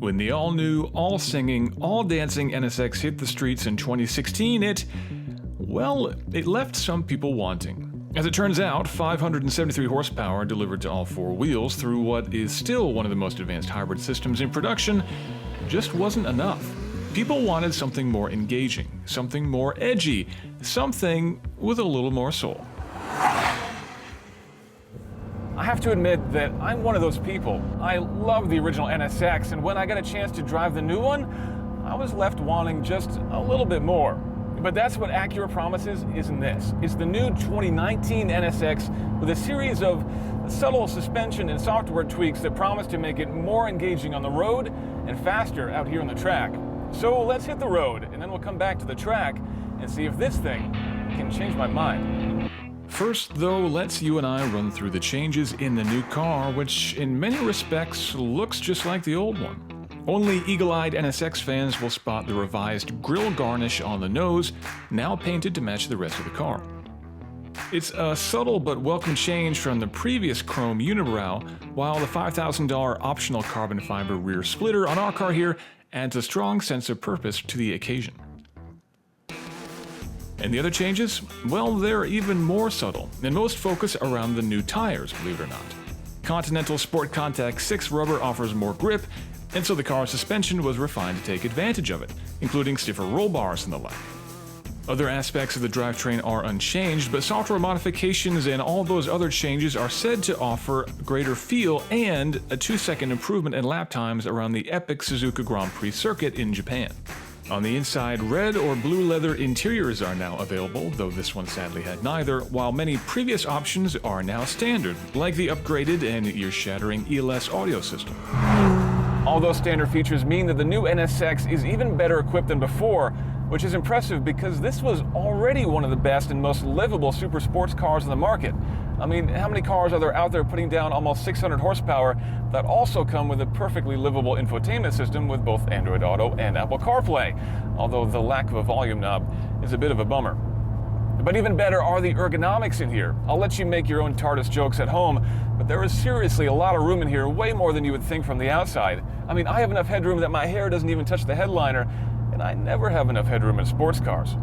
When the all-new, all-singing, all-dancing NSX hit the streets in 2016, it left some people wanting. As it turns out, 573 horsepower delivered to all four wheels through what is still one of the most advanced hybrid systems in production just wasn't enough. People wanted something more engaging, something more edgy, something with a little more soul. I have to admit that I'm one of those people. I love the original NSX, and when I got a chance to drive the new one, I was left wanting just a little bit more. But that's what Acura promises isn't this. It's the new 2019 NSX with a series of subtle suspension and software tweaks that promise to make it more engaging on the road and faster out here on the track. So let's hit the road, and then we'll come back to the track and see if this thing can change my mind. First, though, let's you and I run through the changes in the new car, which in many respects looks just like the old one. Only eagle-eyed NSX fans will spot the revised grille garnish on the nose, now painted to match the rest of the car. It's a subtle but welcome change from the previous chrome unibrow, while the $5,000 optional carbon fiber rear splitter on our car here adds a strong sense of purpose to the occasion. And the other changes? Well, they're even more subtle, and most focus around the new tires, believe it or not. Continental SportContact 6 rubber offers more grip, and so the car's suspension was refined to take advantage of it, including stiffer roll bars and the like. Other aspects of the drivetrain are unchanged, but software modifications and all those other changes are said to offer greater feel and a 2-second improvement in lap times around the epic Suzuka Grand Prix circuit in Japan. On the inside, red or blue leather interiors are now available, though this one sadly had neither, while many previous options are now standard, like the upgraded and ear-shattering ELS audio system. All those standard features mean that the new NSX is even better equipped than before, which is impressive because this was already one of the best and most livable super sports cars on the market. I mean, how many cars are there out there putting down almost 600 horsepower that also come with a perfectly livable infotainment system with both Android Auto and Apple CarPlay, although the lack of a volume knob is a bit of a bummer. But even better are the ergonomics in here. I'll let you make your own TARDIS jokes at home, but there is seriously a lot of room in here, way more than you would think from the outside. I mean, I have enough headroom that my hair doesn't even touch the headliner, and I never have enough headroom in sports cars.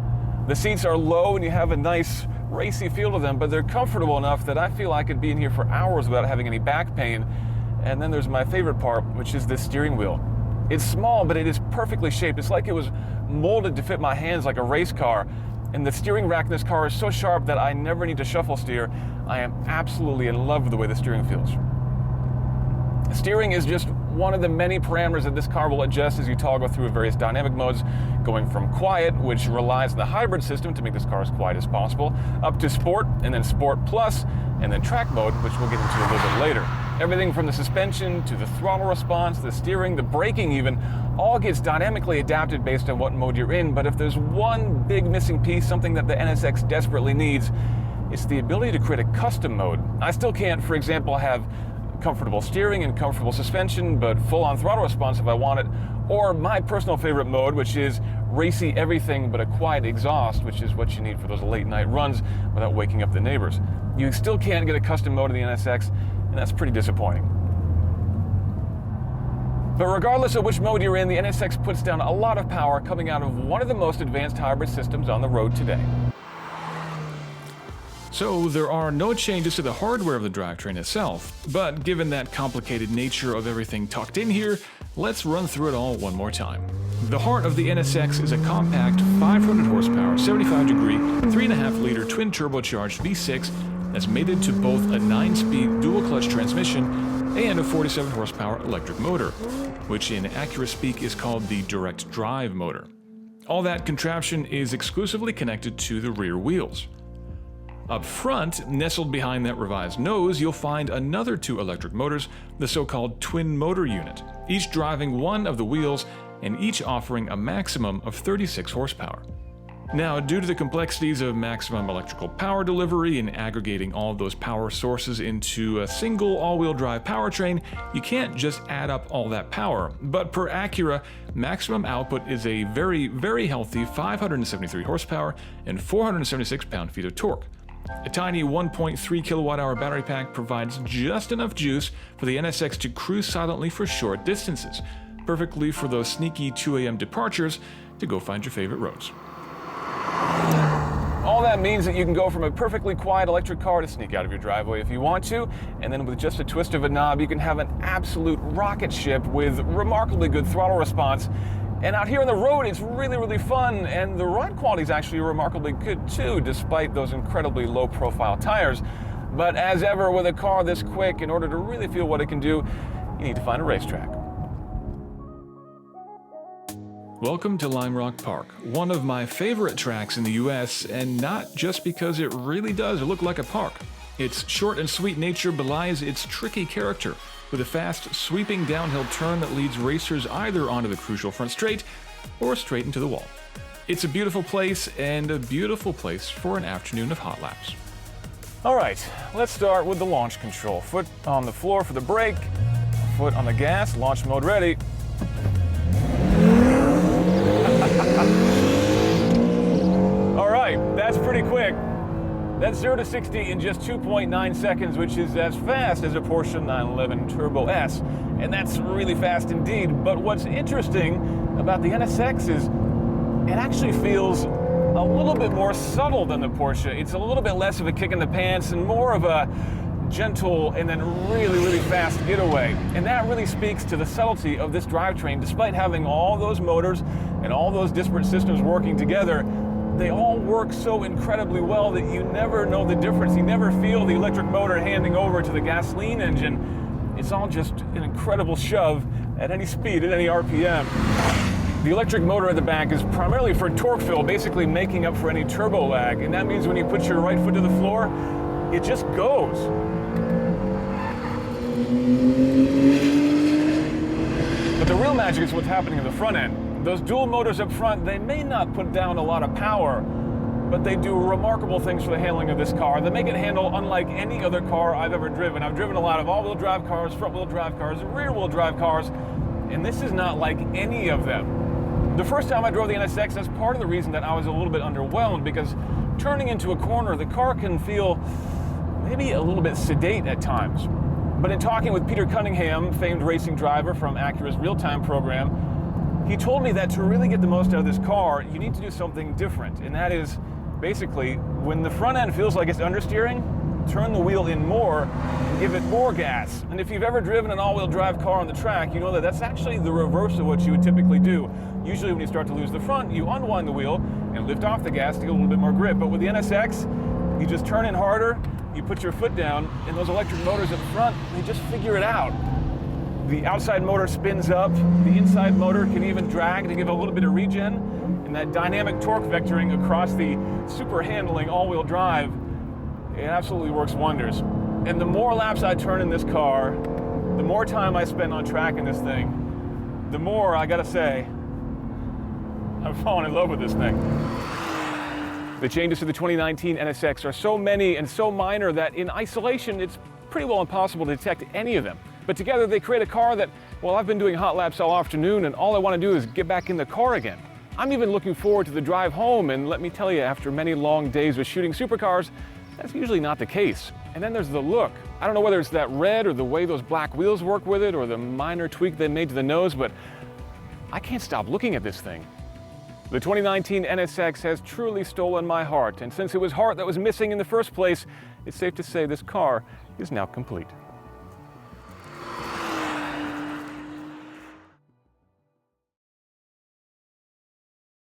The seats are low and you have a nice racy feel to them, but they're comfortable enough that I feel I could be in here for hours without having any back pain. And then there's my favorite part, which is the steering wheel. It's small, but it is perfectly shaped. It's like it was molded to fit my hands like a race car. And the steering rack in this car is so sharp that I never need to shuffle steer. I am absolutely in love with the way the steering feels. Steering is just one of the many parameters that this car will adjust as you toggle through various dynamic modes, going from quiet, which relies on the hybrid system to make this car as quiet as possible, up to sport, and then sport plus, and then track mode, which we'll get into a little bit later. Everything from the suspension to the throttle response, the steering, the braking even, all gets dynamically adapted based on what mode you're in. But if there's one big missing piece, something that the NSX desperately needs, it's the ability to create a custom mode. I still can't, for example, have comfortable steering and comfortable suspension, but full-on throttle response if I want it, or my personal favorite mode, which is racy everything but a quiet exhaust, which is what you need for those late night runs without waking up the neighbors. You still can't get a custom mode in the NSX, and that's pretty disappointing. But regardless of which mode you're in, the NSX puts down a lot of power coming out of one of the most advanced hybrid systems on the road today. So there are no changes to the hardware of the drivetrain itself, but given that complicated nature of everything tucked in here, let's run through it all one more time. The heart of the NSX is a compact 500 horsepower, 75-degree, 3.5-liter twin turbocharged V6 that's mated to both a 9-speed dual-clutch transmission and a 47 horsepower electric motor, which in Acura speak is called the direct drive motor. All that contraption is exclusively connected to the rear wheels. Up front, nestled behind that revised nose, you'll find another 2 electric motors, the so-called twin motor unit, each driving one of the wheels and each offering a maximum of 36 horsepower. Now, due to the complexities of maximum electrical power delivery and aggregating all of those power sources into a single all-wheel drive powertrain, you can't just add up all that power. But per Acura, maximum output is a very, very healthy 573 horsepower and 476 pound-feet of torque. A tiny 1.3 kilowatt-hour battery pack provides just enough juice for the NSX to cruise silently for short distances. perfectly for those sneaky 2 a.m. departures to go find your favorite roads. All that means that you can go from a perfectly quiet electric car to sneak out of your driveway if you want to, and then with just a twist of a knob, you can have an absolute rocket ship with remarkably good throttle response. And out here on the road, it's really, really fun, and the ride quality is actually remarkably good too, despite those incredibly low-profile tires. But as ever with a car this quick, in order to really feel what it can do, you need to find a racetrack. Welcome to Lime Rock Park, one of my favorite tracks in the US, and not just because it really does look like a park. Its short and sweet nature belies its tricky character, with a fast, sweeping downhill turn that leads racers either onto the crucial front straight or straight into the wall. It's a beautiful place, and a beautiful place for an afternoon of hot laps. All right, let's start with the launch control. Foot on the floor for the brake, foot on the gas, launch mode ready. All right, that's pretty quick. That's 0 to 60 in just 2.9 seconds, which is as fast as a Porsche 911 Turbo S. And that's really fast indeed. But what's interesting about the NSX is it actually feels a little bit more subtle than the Porsche. It's a little bit less of a kick in the pants and more of a gentle and then really, really fast getaway. And that really speaks to the subtlety of this drivetrain. Despite having all those motors and all those disparate systems working together, they all work so incredibly well that you never know the difference. You never feel the electric motor handing over to the gasoline engine. It's all just an incredible shove at any speed, at any RPM. The electric motor at the back is primarily for torque fill, basically making up for any turbo lag. And that means when you put your right foot to the floor, it just goes. But the real magic is what's happening in the front end. Those dual motors up front, they may not put down a lot of power, but they do remarkable things for the handling of this car. They make it handle unlike any other car I've ever driven. I've driven a lot of all-wheel drive cars, front-wheel drive cars, rear-wheel drive cars, and this is not like any of them. The first time I drove the NSX, that's part of the reason that I was a little bit underwhelmed, because turning into a corner, the car can feel maybe a little bit sedate at times. But in talking with Peter Cunningham, famed racing driver from Acura's real-time program, he told me that to really get the most out of this car, you need to do something different. And that is basically, when the front end feels like it's understeering, turn the wheel in more and give it more gas. And if you've ever driven an all-wheel drive car on the track, you know that that's actually the reverse of what you would typically do. Usually when you start to lose the front, you unwind the wheel and lift off the gas to get a little bit more grip. But with the NSX, you just turn in harder, you put your foot down, and those electric motors at the front, they just figure it out. The outside motor spins up, the inside motor can even drag to give a little bit of regen, and that dynamic torque vectoring across the super handling all-wheel drive, it absolutely works wonders. And the more laps I turn in this car, the more time I spend on track in this thing, the more, I gotta say, I'm falling in love with this thing. The changes to the 2019 NSX are so many and so minor that in isolation, it's pretty well impossible to detect any of them. But together they create a car that, well, I've been doing hot laps all afternoon and all I want to do is get back in the car again. I'm even looking forward to the drive home, and let me tell you, after many long days of shooting supercars, that's usually not the case. And then there's the look. I don't know whether it's that red or the way those black wheels work with it or the minor tweak they made to the nose, but I can't stop looking at this thing. The 2019 NSX has truly stolen my heart, and since it was heart that was missing in the first place, it's safe to say this car is now complete.